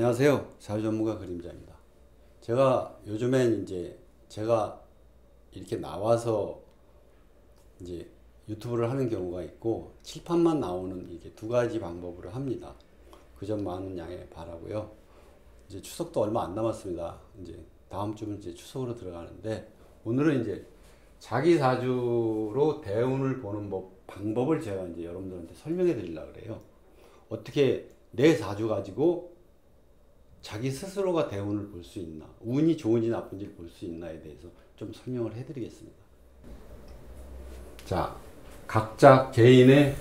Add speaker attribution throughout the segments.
Speaker 1: 안녕하세요. 자유전문가 그림자입니다. 제가 요즘엔 제가 이렇게 나와서 유튜브를 하는 경우가 있고 칠판만 나오는 이게 두 가지 방법으로 합니다. 그 점 많은 양해 바라고요. 이제 추석도 얼마 안 남았습니다. 다음 주면 추석으로 들어가는데 오늘은 자기 사주로 대운을 보는 방법을 제가 여러분들한테 설명해 드리려고 그래요. 어떻게 내 사주 가지고 자기 스스로가 대운을 볼 수 있나, 운이 좋은지 나쁜지 볼 수 있나에 대해서 좀 설명을 해드리겠습니다. 자, 각자 개인의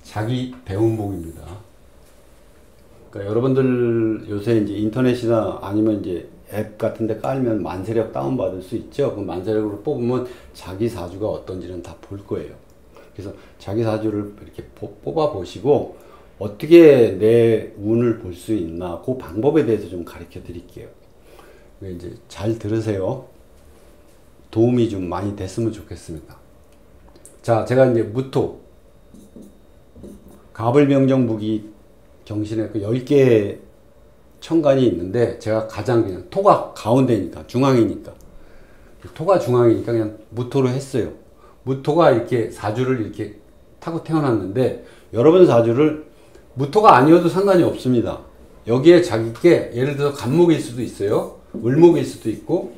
Speaker 1: 자기 대운복입니다. 그러니까 여러분들 요새 인터넷이나 아니면 앱 같은 데 깔면 만세력 다운받을 수 있죠. 그 만세력으로 뽑으면 자기 사주가 어떤지는 다 볼 거예요. 그래서 자기 사주를 이렇게 뽑아 보시고 어떻게 내 운을 볼 수 있나 그 방법에 대해서 좀 가르쳐 드릴게요. 잘 들으세요. 도움이 좀 많이 됐으면 좋겠습니다. 자, 제가 무토 갑을명정무기 경신에 그 10개의 천간이 있는데 제가 가장 그냥 토가 가운데니까 중앙이니까 토가 중앙이니까 그냥 무토로 했어요. 무토가 이렇게 사주를 이렇게 타고 태어났는데 여러분 사주를 무토가 아니어도 상관이 없습니다. 여기에 자기께 예를 들어서 간목일 수도 있어요. 을목일 수도 있고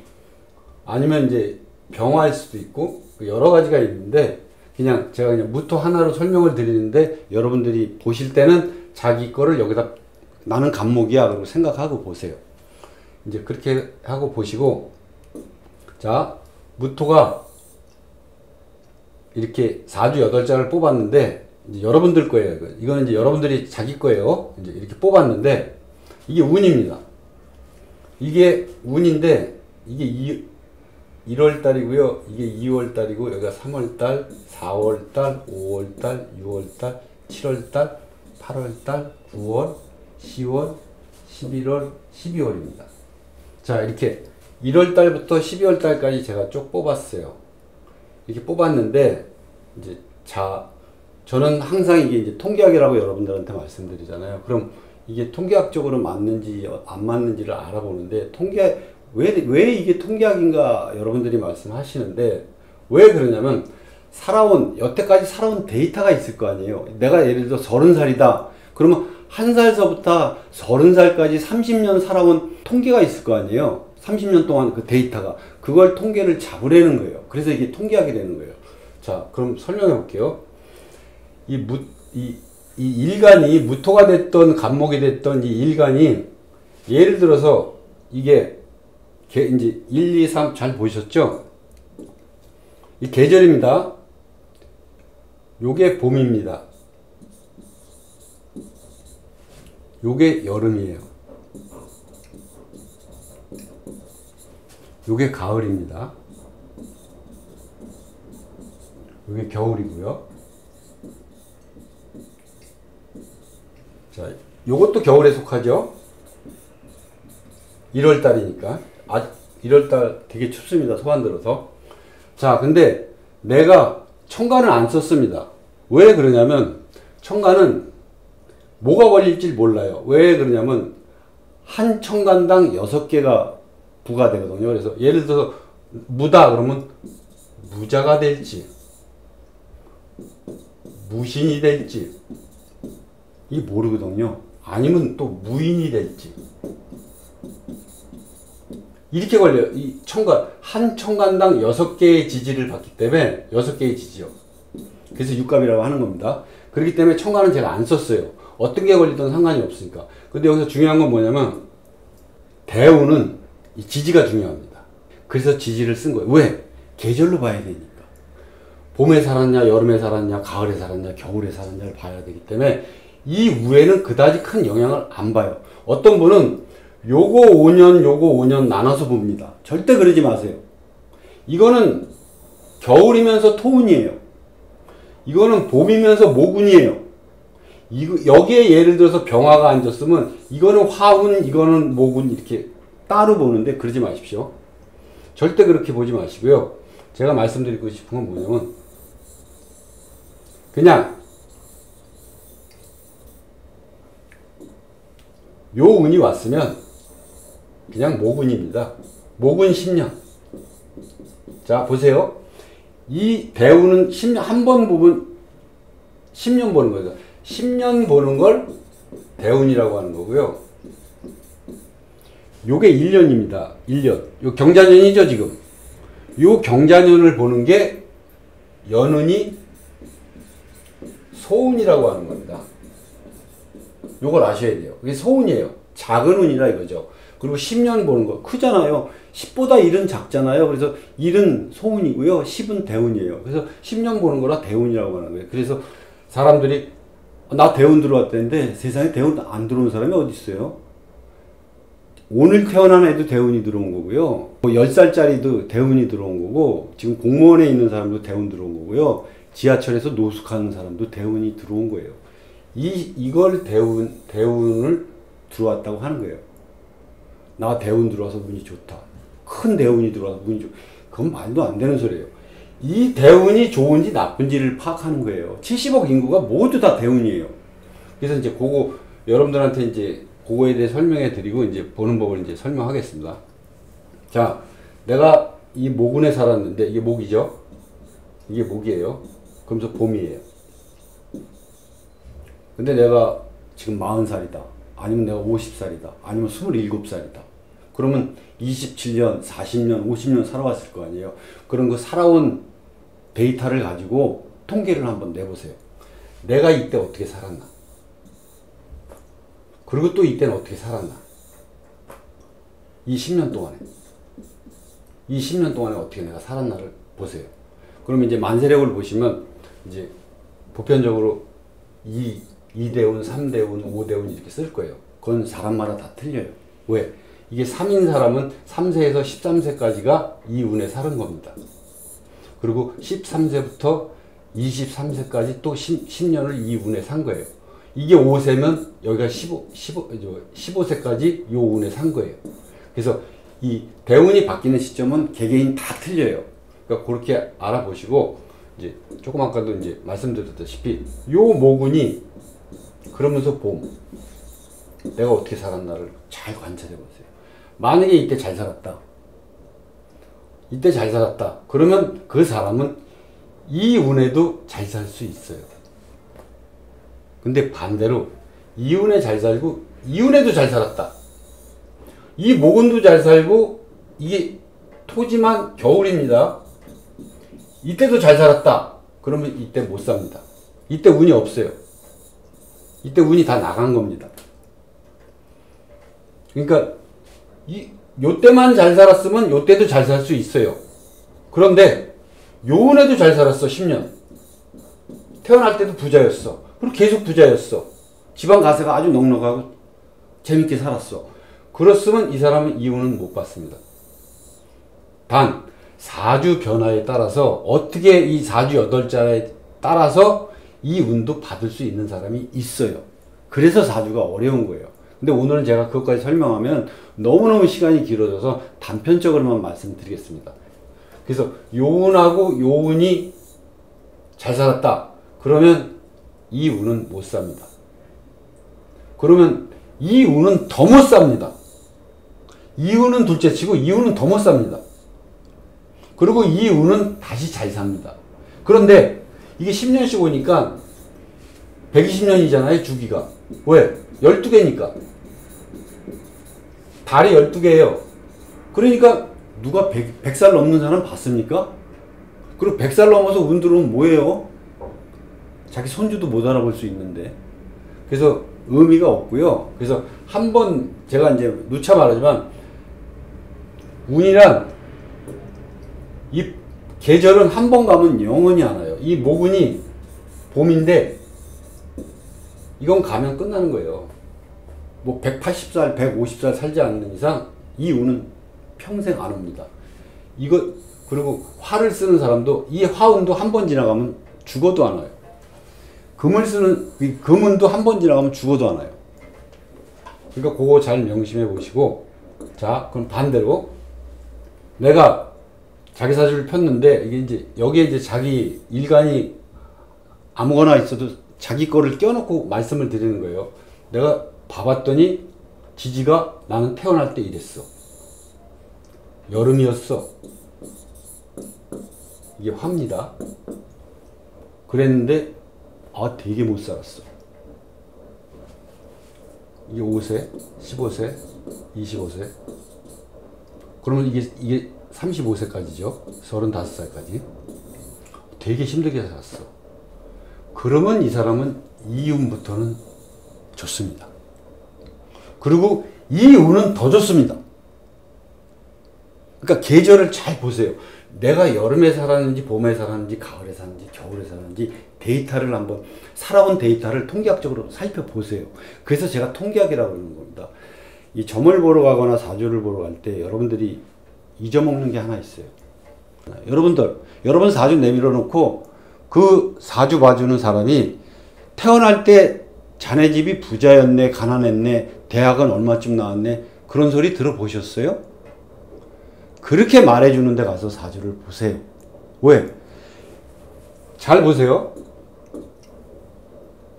Speaker 1: 아니면 병화일 수도 있고 여러 가지가 있는데 그냥 제가 무토 하나로 설명을 드리는데 여러분들이 보실 때는 자기 거를 여기다 나는 간목이야 그러고 생각하고 보세요. 그렇게 하고 보시고 자 무토가 이렇게 사주 8장을 뽑았는데 여러분들 거예요. 이거는 여러분들이 자기 거예요. 이렇게 뽑았는데 이게 운입니다. 이게 운인데 이게 1월달이고요. 이게 2월달이고 여기가 3월달, 4월달, 5월달, 6월달, 7월달, 8월달, 9월, 10월, 11월, 12월입니다. 자, 이렇게 1월달부터 12월달까지 제가 쭉 뽑았어요. 이렇게 뽑았는데 저는 항상 이게 통계학이라고 여러분들한테 말씀드리잖아요. 그럼 이게 통계학적으로 맞는지 안 맞는지를 알아보는데 왜 이게 통계학인가 여러분들이 말씀하시는데 왜 그러냐면 여태까지 살아온 데이터가 있을 거 아니에요. 내가 예를 들어 30살이다. 그러면 1살서부터 30살까지 30년 살아온 통계가 있을 거 아니에요. 30년 동안 그 데이터가. 그걸 통계를 잡으려는 거예요. 그래서 이게 통계학이 되는 거예요. 자, 그럼 설명해 볼게요. 이 일간이 무토가 됐던 간목이 됐던 이 일간이 예를 들어서 이게 1, 2, 3 잘 보셨죠? 이 계절입니다. 요게 봄입니다. 요게 여름이에요. 요게 가을입니다. 요게 겨울이고요. 자, 요것도 겨울에 속하죠? 1월달이니까. 1월달 되게 춥습니다. 소환 들어서. 자, 근데 내가 천간을 안 썼습니다. 왜 그러냐면 천간은 뭐가 걸릴지 몰라요. 왜 그러냐면 한 천간당 6개가 부과되거든요. 그래서 예를 들어서 무다 그러면 무자가 될지 무신이 될지 이게 모르거든요. 아니면 또 무인이 될지 이렇게 걸려요. 이 천간 한 천간당 6개의 지지를 받기 때문에 6개의 지지요. 그래서 육갑이라고 하는 겁니다. 그렇기 때문에 천간은 제가 안 썼어요. 어떤 게 걸리든 상관이 없으니까. 근데 여기서 중요한 건 뭐냐면 대운은 이 지지가 중요합니다. 그래서 지지를 쓴 거예요. 왜? 계절로 봐야 되니까. 봄에 살았냐, 여름에 살았냐, 가을에 살았냐, 겨울에 살았냐를 봐야 되기 때문에 이 우에는 그다지 큰 영향을 안 봐요. 어떤 분은 요거 5년 나눠서 봅니다. 절대 그러지 마세요. 이거는 겨울이면서 토운이에요. 이거는 봄이면서 모군이에요. 여기에 예를 들어서 병화가 앉았으면 이거는 화운, 이거는 모군 이렇게 따로 보는데 그러지 마십시오. 절대 그렇게 보지 마시고요. 제가 말씀드리고 싶은 건 뭐냐면 그냥 요 운이 왔으면 그냥 목운입니다. 목운 10년. 자, 보세요. 이 대운은 10년, 한 번 보면 10년 보는 거죠. 10년 보는 걸 대운이라고 하는 거고요. 요게 1년입니다. 1년. 요 경자년이죠, 지금. 요 경자년을 보는 게 연운이 소운이라고 하는 겁니다. 요걸 아셔야 돼요. 그게 소운이에요. 작은 운이라 이거죠. 그리고 10년 보는 거 크잖아요. 10보다 1은 작잖아요. 그래서 1은 소운이고요. 10은 대운이에요. 그래서 10년 보는 거라 대운이라고 하는 거예요. 그래서 사람들이 나 대운 들어왔다는데 세상에 대운 안 들어온 사람이 어디 있어요? 오늘 태어난 애도 대운이 들어온 거고요. 뭐 10살짜리도 대운이 들어온 거고, 지금 공무원에 있는 사람도 대운 들어온 거고요. 지하철에서 노숙하는 사람도 대운이 들어온 거예요. 이걸 대운을 들어왔다고 하는 거예요. 나 대운 들어와서 운이 좋다. 큰 대운이 들어와서 운이 좋다. 그건 말도 안 되는 소리예요. 이 대운이 좋은지 나쁜지를 파악하는 거예요. 70억 인구가 모두 다 대운이에요. 그래서 이제 그거 여러분들한테 이제 그거에 대해 설명해 드리고 이제 보는 법을 이제 설명하겠습니다. 자, 내가 이 목운에 살았는데 이게 목이죠? 이게 목이에요. 그러면서 봄이에요. 근데 내가 지금 40살이다. 아니면 내가 50살이다. 아니면 27살이다. 그러면 27년, 40년, 50년 살아왔을 거 아니에요. 그런 거 살아온 데이터를 가지고 통계를 한번 내보세요. 내가 이때 어떻게 살았나? 그리고 또 이때는 어떻게 살았나? 이 10년 동안에. 이 10년 동안에 어떻게 내가 살았나를 보세요. 그러면 이제 만세력을 보시면 이제 보편적으로 2대운, 3대운, 5대운 이렇게 쓸 거예요. 그건 사람마다 다 틀려요. 왜? 이게 3인 사람은 3세에서 13세까지가 이 운에 사는 겁니다. 그리고 13세부터 23세까지 또 10년을 이 운에 산 거예요. 이게 5세면 여기가 15세까지 요 운에 산 거예요. 그래서 이 대운이 바뀌는 시점은 개개인 다 틀려요. 그러니까 그렇게 알아보시고, 이제 조금 아까도 이제 말씀드렸다시피 요 모군이 그러면서 봄, 내가 어떻게 살았나를 잘 관찰해 보세요. 만약에 이때 잘 살았다. 이때 잘 살았다. 그러면 그 사람은 이 운에도 잘 살 수 있어요. 근데 반대로 이 운에 잘 살고 이 운에도 잘 살았다. 이 목운도 잘 살고 이게 토지만 겨울입니다. 이때도 잘 살았다. 그러면 이때 못 삽니다. 이때 운이 없어요. 이때 운이 다 나간 겁니다. 그러니까 요때만 잘 살았으면 요때도 잘 살 수 있어요. 그런데 요 운에도 잘 살았어. 10년. 태어날 때도 부자였어. 그리고 계속 부자였어. 집안 가세가 아주 넉넉하고 재밌게 살았어. 그렇으면 이 사람은 이 운은 못 받습니다. 단 사주 변화에 따라서 어떻게 이 사주 8자에 따라서 이 운도 받을 수 있는 사람이 있어요. 그래서 사주가 어려운 거예요. 근데 오늘은 제가 그것까지 설명하면 너무너무 시간이 길어져서 단편적으로만 말씀드리겠습니다. 그래서 요 운하고 요 운이 잘 살았다. 그러면 이 운은 못 삽니다. 그러면 이 운은 더 못 삽니다. 이 운은 둘째 치고 이 운은 더 못 삽니다. 그리고 이 운은 다시 잘 삽니다. 그런데 이게 10년씩 오니까 120년이잖아요, 주기가. 왜? 12개니까. 달이 12개예요. 그러니까 누가 100살 넘는 사람 봤습니까? 그리고 100살 넘어서 운 들어오면 뭐예요? 자기 손주도 못 알아볼 수 있는데. 그래서 의미가 없고요. 그래서 한번 제가 이제 누차 말하지만 운이란 이 계절은 한 번 가면 영원히 안 와요. 이 모군이 봄인데 이건 가면 끝나는 거예요. 뭐 180살, 150살 살지 않는 이상 이 운은 평생 안 옵니다. 이거 그리고 화를 쓰는 사람도 이 화운도 한 번 지나가면 죽어도 안 와요. 금을 쓰는 이 금운도 한 번 지나가면 죽어도 안 와요. 그러니까 그거 잘 명심해 보시고, 자 그럼 반대로 내가 자기 사주를 폈는데 이게 이제 여기에 이제 자기 일간이 아무거나 있어도 자기 거를 껴놓고 말씀을 드리는 거예요. 내가 봐봤더니 지지가 나는 태어날 때 이랬어. 여름이었어. 이게 화입니다. 그랬는데 되게 못 살았어. 이게 5세, 15세, 25세. 그러면 이게 35세까지죠. 35살까지. 되게 힘들게 살았어. 그러면 이 사람은 이운부터는 좋습니다. 그리고 이운은 더 좋습니다. 그러니까 계절을 잘 보세요. 내가 여름에 살았는지 봄에 살았는지 가을에 살았는지 겨울에 살았는지 데이터를 한번 살아온 데이터를 통계학적으로 살펴보세요. 그래서 제가 통계학이라고 하는 겁니다. 이 점을 보러 가거나 사주를 보러 갈 때 여러분들이 잊어먹는 게 하나 있어요. 여러분 사주 내밀어 놓고 그 사주 봐주는 사람이 태어날 때 자네 집이 부자였네, 가난했네, 대학은 얼마쯤 나왔네, 그런 소리 들어보셨어요? 그렇게 말해주는 데 가서 사주를 보세요. 왜? 잘 보세요.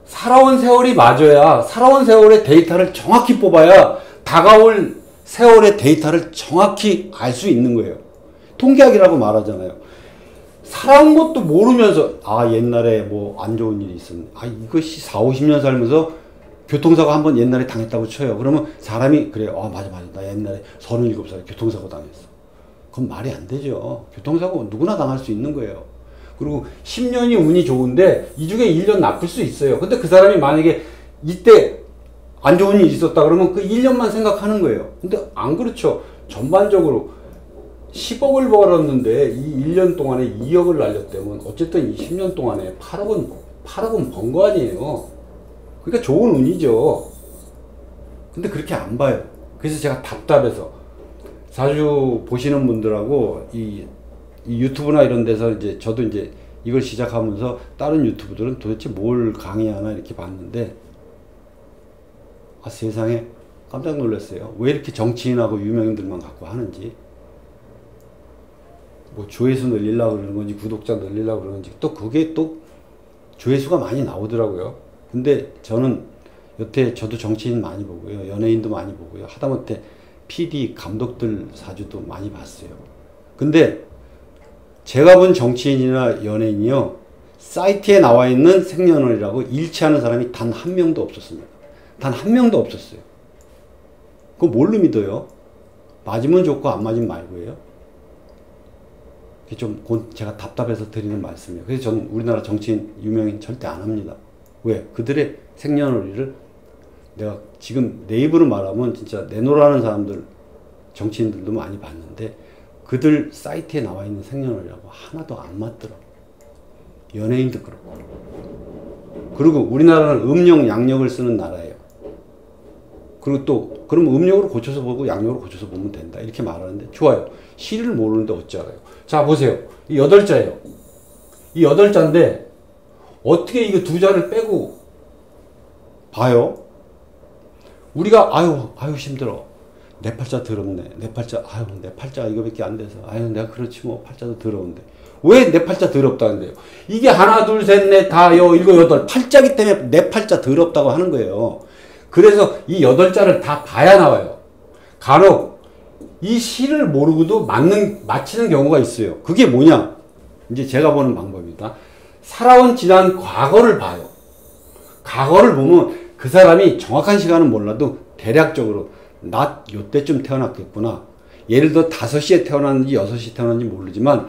Speaker 1: 살아온 세월이 맞아야, 살아온 세월의 데이터를 정확히 뽑아야 다가올 세월의 데이터를 정확히 알 수 있는 거예요. 통계학이라고 말하잖아요. 살아온 것도 모르면서 옛날에 뭐 안 좋은 일이 있었네. 이것이 4, 50년 살면서 교통사고 한번 옛날에 당했다고 쳐요. 그러면 사람이 그래. 맞아. 나 옛날에 37살에 교통사고 당했어. 그건 말이 안 되죠. 교통사고 누구나 당할 수 있는 거예요. 그리고 10년이 운이 좋은데 이 중에 1년 나쁠 수 있어요. 근데 그 사람이 만약에 이때 안 좋은 일이 있었다 그러면 그 1년만 생각하는 거예요. 근데 안 그렇죠. 전반적으로 10억을 벌었는데 이 1년 동안에 2억을 날렸다면 어쨌든 이 10년 동안에 8억은 번 거 아니에요. 그러니까 좋은 운이죠. 근데 그렇게 안 봐요. 그래서 제가 답답해서 자주 보시는 분들하고 이 유튜브나 이런 데서 저도 이걸 시작하면서 다른 유튜브들은 도대체 뭘 강의하나 이렇게 봤는데 세상에 깜짝 놀랐어요. 왜 이렇게 정치인하고 유명인들만 갖고 하는지. 뭐 조회수 늘리려고 그러는 건지 구독자 늘리려고 그러는 건지 또 그게 또 조회수가 많이 나오더라고요. 근데 저는 여태 저도 정치인 많이 보고요. 연예인도 많이 보고요. 하다못해 PD 감독들 사주도 많이 봤어요. 근데 제가 본 정치인이나 연예인이요. 사이트에 나와 있는 생년월일하고 일치하는 사람이 단 한 명도 없었습니다. 단 한 명도 없었어요. 그거 뭘로 믿어요? 맞으면 좋고 안 맞으면 말고예요. 좀 제가 답답해서 드리는 말씀이에요. 그래서 저는 우리나라 정치인, 유명인 절대 안 합니다. 왜? 그들의 생년월일을 내가 지금 내 입으로 말하면 진짜 내노라는 사람들, 정치인들도 많이 봤는데 그들 사이트에 나와 있는 생년월일하고 하나도 안 맞더라고. 연예인도 그렇고. 그리고 우리나라는 음력, 양력을 쓰는 나라예요. 그리고 또 그럼 음력으로 고쳐서 보고 양력으로 고쳐서 보면 된다 이렇게 말하는데 좋아요. 시를 모르는데 어찌 알아요. 자 보세요. 이 8자예요. 이 8자인데 어떻게 이거 두 자를 빼고 봐요. 우리가 아유 힘들어. 내 팔자 더럽네. 내 팔자 내 팔자 이거밖에 안 돼서 내가 그렇지 뭐 팔자도 더러운데 왜 내 팔자 더럽다는데요. 이게 하나 둘 셋 넷 다 일곱 여덟 팔자기 때문에 내 팔자 더럽다고 하는 거예요. 그래서 이 8자를 다 봐야 나와요. 간혹 이 시를 모르고도 맞히는 경우가 있어요. 그게 뭐냐? 이제 제가 보는 방법입니다. 살아온 지난 과거를 봐요. 과거를 보면 그 사람이 정확한 시간은 몰라도 대략적으로 낮 요때쯤 태어났겠구나. 예를 들어 5시에 태어났는지 6시에 태어났는지 모르지만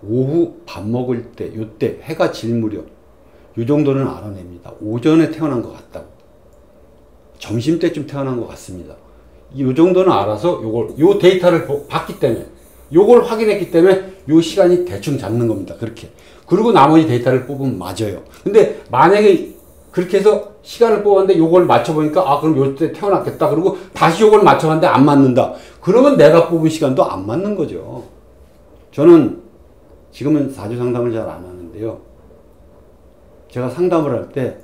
Speaker 1: 오후 밥 먹을 때 요때 해가 질 무렵 요 정도는 알아냅니다. 오전에 태어난 것 같다고. 점심때쯤 태어난 것 같습니다. 이 정도는 알아서 요 데이터를 봤기 때문에, 요걸 확인했기 때문에 요 시간이 대충 잡는 겁니다. 그렇게. 그리고 나머지 데이터를 뽑으면 맞아요. 근데 만약에 그렇게 해서 시간을 뽑았는데 요걸 맞춰보니까 그럼 요때 태어났겠다. 그리고 다시 요걸 맞춰봤는데 안 맞는다. 그러면 내가 뽑은 시간도 안 맞는 거죠. 저는 지금은 사주 상담을 잘 안 하는데요. 제가 상담을 할 때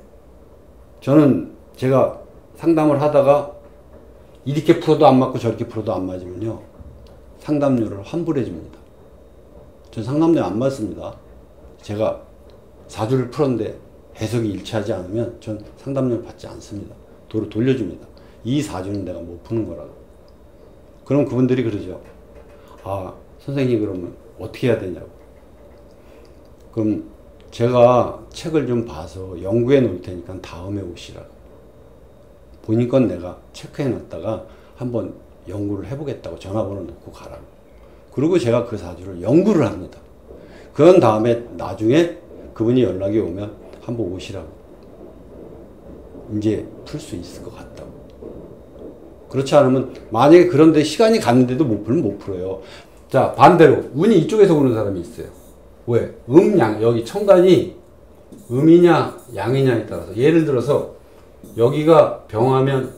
Speaker 1: 제가 상담을 하다가 이렇게 풀어도 안 맞고 저렇게 풀어도 안 맞으면요. 상담료를 환불해 줍니다. 전 상담료 안 받습니다. 제가 사주를 풀었는데 해석이 일치하지 않으면 전 상담료를 받지 않습니다. 도로 돌려줍니다. 이 사주는 내가 못 푸는 거라고. 그럼 그분들이 그러죠. 아, 선생님 그러면 어떻게 해야 되냐고. 그럼 제가 책을 좀 봐서 연구해 놓을 테니까 다음에 오시라고. 본인 건 내가 체크해 놨다가 한번 연구를 해보겠다고 전화번호 넣고 가라고. 그리고 제가 그 사주를 연구를 합니다. 그런 다음에 나중에 그분이 연락이 오면 한번 오시라고. 이제 풀 수 있을 것 같다고. 그렇지 않으면 만약에 그런데 시간이 갔는데도 못 풀면 못 풀어요. 자, 반대로 운이 이쪽에서 오는 사람이 있어요. 왜? 양, 여기 천간이 음이냐 양이냐에 따라서, 예를 들어서 여기가 병하면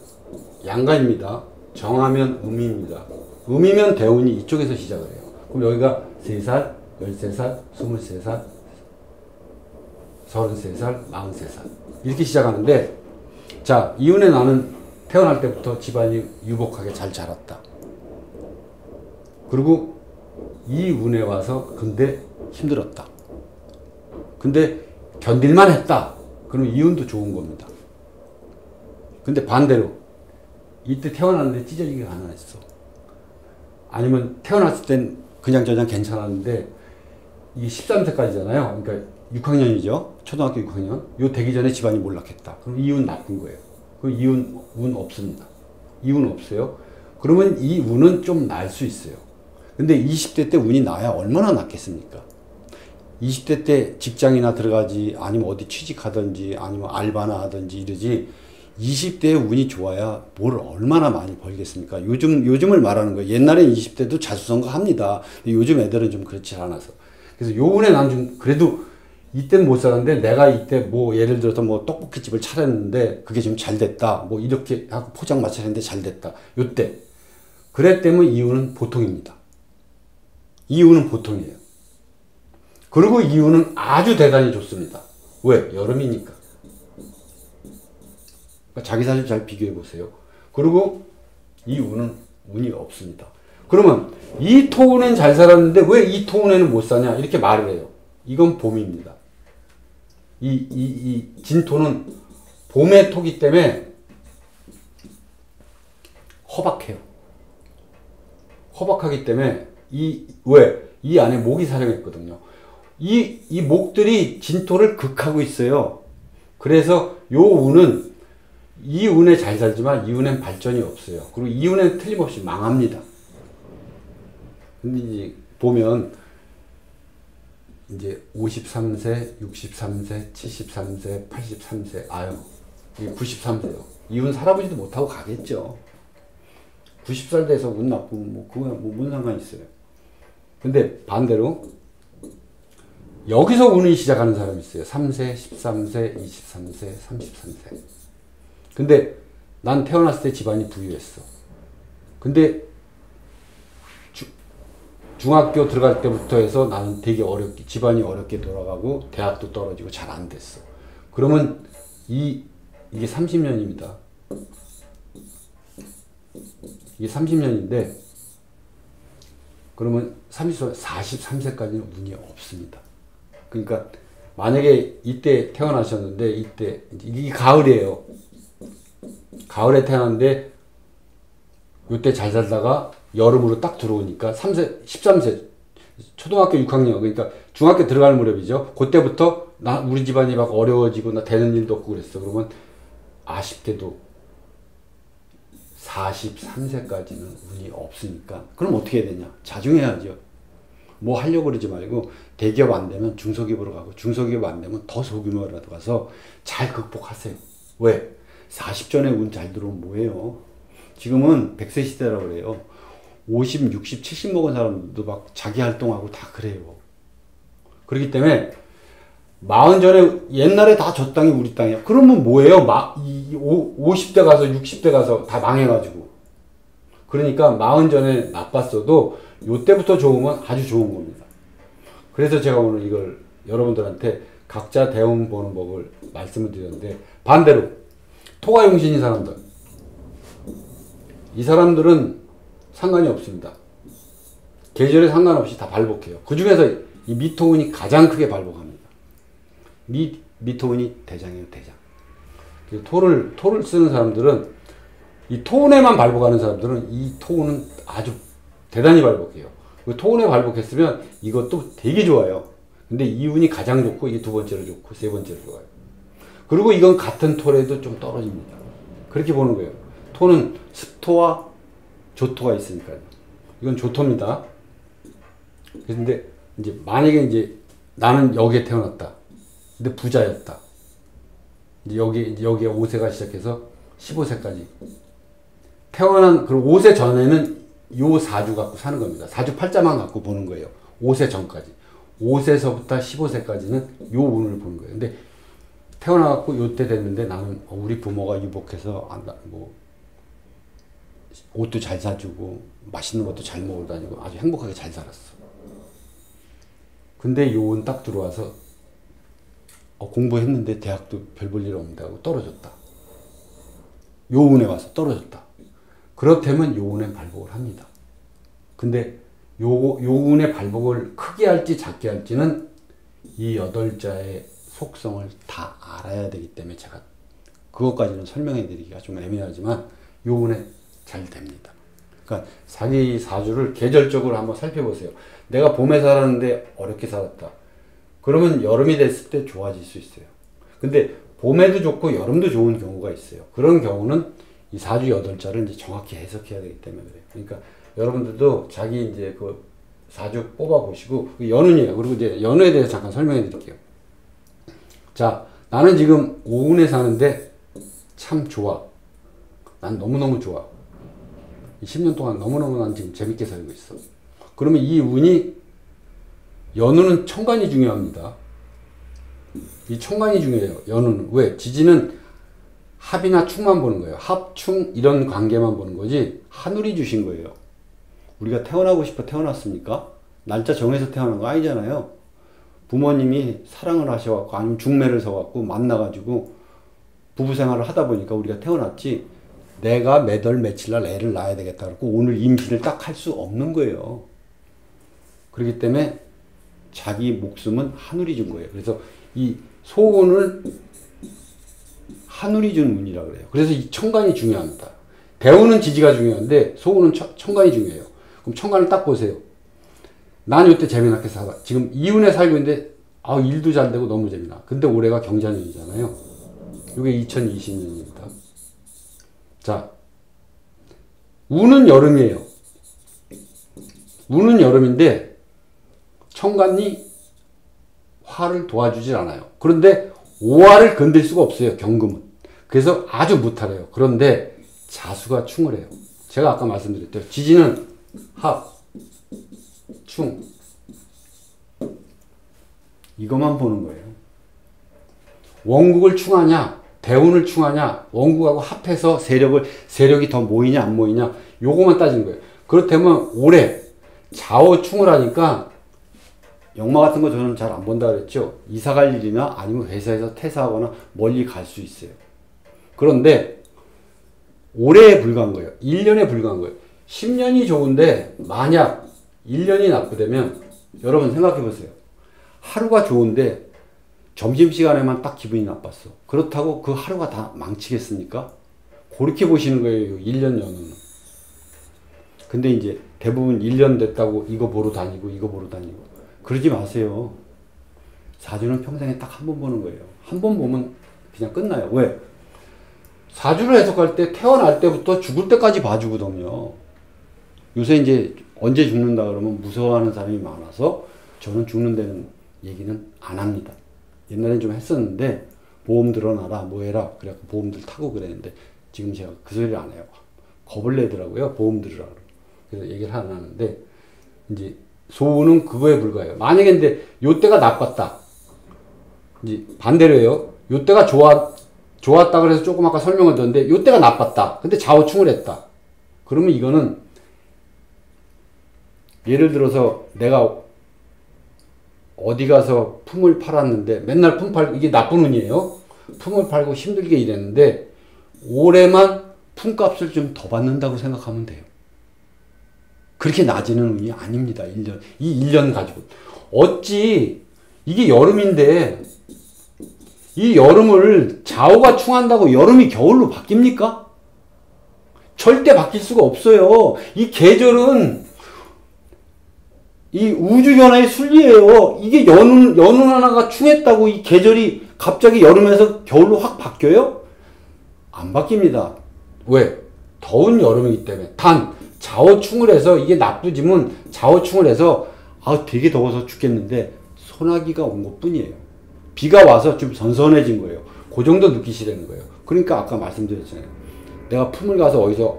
Speaker 1: 양간입니다. 정하면 음입니다. 음이면 대운이 이쪽에서 시작을 해요. 그럼 여기가 3살, 13살, 23살, 33살, 43살 이렇게 시작하는데, 자, 이 운에 나는 태어날 때부터 집안이 유복하게 잘 자랐다. 그리고 이 운에 와서 근데 힘들었다. 근데 견딜만 했다. 그러면 이 운도 좋은 겁니다. 근데 반대로 이때 태어났는데 찢어지게 가난했어. 아니면 태어났을 땐 그냥저냥 괜찮았는데 이게 13세까지잖아요. 그러니까 6학년이죠. 초등학교 6학년. 요 되기 전에 집안이 몰락했다. 그럼 이 운 나쁜 거예요. 그럼 이 운 없습니다. 이 운 없어요. 그러면 이 운은 좀 날 수 있어요. 근데 20대 때 운이 나야 얼마나 낫겠습니까? 20대 때 직장이나 들어가지, 아니면 어디 취직하든지, 아니면 알바나 하든지 이러지, 20대에 운이 좋아야 뭘 얼마나 많이 벌겠습니까? 요즘을 말하는 거예요. 옛날엔 20대도 자수성가 합니다. 요즘 애들은 좀 그렇지 않아서. 그래서 요 운에 난 좀, 그래도 이때는 못 살았는데, 내가 이때 뭐, 예를 들어서 뭐 떡볶이집을 차렸는데, 그게 좀 잘 됐다. 뭐 이렇게 하고 포장마차 했는데 잘 됐다. 요때. 그랬다면 이 운은 보통입니다. 이 운은 보통이에요. 그리고 이 운은 아주 대단히 좋습니다. 왜? 여름이니까. 그러니까 자기 사실 잘 비교해 보세요. 그리고 이 운은 운이 없습니다. 그러면 이 토운엔 잘 살았는데 왜 이 토운에는 못 사냐? 이렇게 말을 해요. 이건 봄입니다. 이 진토는 봄의 토기 때문에 허박해요. 허박하기 때문에 왜? 이 안에 목이 사령했거든요. 이 목들이 진토를 극하고 있어요. 그래서 요 운은 이 운에 잘 살지만 이 운엔 발전이 없어요. 그리고 이 운엔 틀림없이 망합니다. 근데 이제 보면 이제 53세, 63세, 73세, 83세, 아유, 이게 93세요. 이 운 살아보지도 못하고 가겠죠. 90살 돼서 운 나쁘면 뭐 그거야 뭐 뭔 상관이 있어요. 근데 반대로 여기서 운이 시작하는 사람이 있어요. 3세, 13세, 23세, 33세. 근데 난 태어났을 때 집안이 부유했어. 근데 중학교 들어갈 때부터 해서 나는 되게 어렵게, 집안이 어렵게 돌아가고 대학도 떨어지고 잘 안 됐어. 그러면 이게 30년입니다. 이게 30년인데 그러면 43세까지는 운이 없습니다. 그러니까 만약에 이때 태어나셨는데 이때 이게 가을이에요. 가을에 태어났는데 이때 잘 살다가 여름으로 딱 들어오니까 13세 초등학교 6학년 그러니까 중학교 들어갈 무렵이죠. 그때부터 우리 집안이 막 어려워지고 나 되는 일도 없고 그랬어. 그러면 아쉽게도 43세까지는 운이 없으니까 그럼 어떻게 해야 되냐? 자중해야죠. 뭐 하려고 그러지 말고 대기업 안 되면 중소기업으로 가고 중소기업 안 되면 더 소규모라도 가서 잘 극복하세요. 왜? 40전에 운 잘 들어오면 뭐예요? 지금은 100세 시대라고 그래요. 50, 60, 70 먹은 사람들도 막 자기 활동하고 다 그래요. 그렇기 때문에 40전에 옛날에 다 저 땅이 우리 땅이야. 그러면 뭐예요? 50대 가서 60대 가서 다 망해가지고. 그러니까 40전에 나빴어도 요때부터 좋으면 아주 좋은 겁니다. 그래서 제가 오늘 이걸 여러분들한테 각자 대운 보는 법을 말씀을 드렸는데 반대로 토가 용신인 사람들 이 사람들은 상관이 없습니다. 계절에 상관없이 다 발복해요. 그 중에서 이 미토운이 가장 크게 발복합니다. 미토운이 대장이에요, 대장. 토를 쓰는 사람들은 이 토운에만 발복하는 사람들은 이 토운은 아주 대단히 발복해요. 그 토운에 발복했으면 이것도 되게 좋아요. 근데 이 운이 가장 좋고 이게 두 번째로 좋고 세 번째로 좋아요. 그리고 이건 같은 토에도 좀 떨어집니다. 그렇게 보는 거예요. 토는 습토와 조토가 있으니까요. 이건 조토입니다. 근데 이제 만약에 이제 나는 여기에 태어났다. 근데 부자였다. 이제 여기에 5세가 시작해서 15세까지 태어난 그럼 5세 전에는 요 사주 갖고 사는 겁니다. 사주 팔자만 갖고 보는 거예요. 5세 전까지. 5세서부터 15세까지는 요 운을 보는 거예요. 근데 태어나갖고 요때 됐는데 나는 우리 부모가 유복해서 뭐 옷도 잘 사주고 맛있는 것도 잘 먹으러 다니고 아주 행복하게 잘 살았어. 근데 요 운 딱 들어와서 공부했는데 대학도 별 볼 일 없는데 하고 떨어졌다. 요 운에 와서 떨어졌다. 그렇다면 요 운에 발복을 합니다. 근데 요 운의 발복을 크게 할지 작게 할지는 이 8자의 속성을 다 알아야 되기 때문에 제가 그것까지는 설명해 드리기가 좀 애매하지만 요 운에 잘 됩니다. 그러니까 자기 사주를 계절적으로 한번 살펴보세요. 내가 봄에 살았는데 어렵게 살았다. 그러면 여름이 됐을 때 좋아질 수 있어요. 근데 봄에도 좋고 여름도 좋은 경우가 있어요. 그런 경우는 이 사주 8자를 이제 정확히 해석해야 되기 때문에 그래요. 그러니까 여러분들도 자기 이제 그 사주 뽑아 보시고 연운이에요. 그리고 이제 연운에 대해서 잠깐 설명해 드릴게요. 자, 나는 지금 오운에 사는데 참 좋아. 난 너무너무 좋아. 10년 동안 너무너무 난 지금 재밌게 살고 있어. 그러면 이 운이 연운은 천간이 중요합니다. 이 천간이 중요해요. 연운은. 왜? 지지는 합이나 충만 보는 거예요. 합, 충 이런 관계만 보는 거지 하늘이 주신 거예요. 우리가 태어나고 싶어 태어났습니까? 날짜 정해서 태어난 거 아니잖아요. 부모님이 사랑을 하셔갖고 아니면 중매를 서갖고 만나가지고 부부생활을 하다 보니까 우리가 태어났지 내가 몇 월 며칠 날 애를 낳아야 되겠다 그러고 오늘 임신을 딱 할 수 없는 거예요. 그렇기 때문에 자기 목숨은 하늘이 준 거예요. 그래서 이 소운을 하늘이 준 운이라고 그래요. 그래서 이 천간이 중요합니다. 대운은 지지가 중요한데 소운은 천간이 중요해요. 그럼 천간을 딱 보세요. 난 이때 재미나게 살아. 지금 이운에 살고 있는데 일도 잘 되고 너무 재미나. 근데 올해가 경자년이잖아요. 이게 2020년입니다. 자, 운은 여름이에요. 운은 여름인데 천간이 화를 도와주질 않아요. 그런데 오화를 건들 수가 없어요. 경금은. 그래서 아주 무탈해요. 그런데 자수가 충을 해요. 제가 아까 말씀드렸죠. 지지는 합, 충 이것만 보는 거예요. 원국을 충하냐 대운을 충하냐 원국하고 합해서 세력이 더 모이냐 안 모이냐 요거만 따지는 거예요. 그렇다면 올해 좌우충을 하니까 역마 같은 거 저는 잘 안 본다 그랬죠. 이사 갈 일이나 아니면 회사에서 퇴사하거나 멀리 갈 수 있어요. 그런데 올해에 불과한 거예요. 1년에 불과한 거예요. 10년이 좋은데 만약 1년이 나쁘다면 여러분 생각해 보세요. 하루가 좋은데 점심시간에만 딱 기분이 나빴어. 그렇다고 그 하루가 다 망치겠습니까? 그렇게 보시는 거예요. 1년 연은. 근데 이제 대부분 1년 됐다고 이거 보러 다니고 이거 보러 다니고 그러지 마세요. 사주는 평생에 딱 한 번 보는 거예요. 한 번 보면 그냥 끝나요. 왜? 사주를 해석할 때 태어날 때부터 죽을 때까지 봐주거든요. 요새 이제 언제 죽는다 그러면 무서워하는 사람이 많아서 저는 죽는다는 얘기는 안 합니다. 옛날엔 좀 했었는데 보험 들어놔라 뭐 해라 그래갖고 보험들 타고 그랬는데 지금 제가 그 소리를 안 해요. 겁을 내더라고요. 보험 들으라고. 그래서 얘기를 안 하는데 이제 소운은 그거에 불과해요. 만약에 근데 요때가 나빴다. 이제 반대로 해요. 요때가 좋았다 그래서 조금 아까 설명을 드렸는데 요때가 나빴다. 근데 좌우충을 했다. 그러면 이거는 예를 들어서 내가 어디 가서 품을 팔았는데 맨날 품 팔고 이게 나쁜 운이에요. 품을 팔고 힘들게 일했는데 올해만 품값을 좀 더 받는다고 생각하면 돼요. 그렇게 낮은 운이 아닙니다. 1년. 이 1년 가지고. 어찌 이게 여름인데 이 여름을 좌우가 충한다고 여름이 겨울로 바뀝니까? 절대 바뀔 수가 없어요. 이 계절은 이 우주변화의 순리예요. 이게 연운 하나가 충했다고 이 계절이 갑자기 여름에서 겨울로 확 바뀌어요? 안 바뀝니다. 왜? 더운 여름이기 때문에. 단 자오충을 해서 이게 나쁘지만 자오충을 해서 되게 더워서 죽겠는데 소나기가 온 것뿐이에요. 비가 와서 좀 선선해진 거예요. 그 정도 느끼시라는 거예요. 그러니까 아까 말씀드렸잖아요. 내가 품을 가서 어디서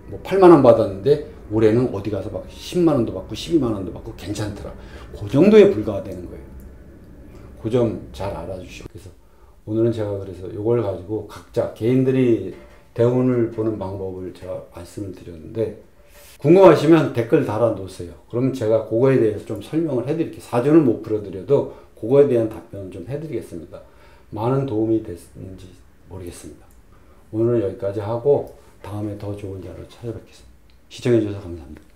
Speaker 1: 뭐 8만 원 받았는데 올해는 어디 가서 막 10만 원도 받고 12만 원도 받고 괜찮더라. 그 정도에 불과되는 거예요. 그 점 잘 알아주시고. 그래서 오늘은 제가 그래서 이걸 가지고 각자 개인들이 대운을 보는 방법을 제가 말씀을 드렸는데 궁금하시면 댓글 달아 놓으세요. 그러면 제가 그거에 대해서 좀 설명을 해드릴게요. 사전은 못 풀어드려도 그거에 대한 답변을 좀 해드리겠습니다. 많은 도움이 됐는지 모르겠습니다. 오늘은 여기까지 하고 다음에 더 좋은 자료 찾아뵙겠습니다. 시청해주셔서 감사합니다.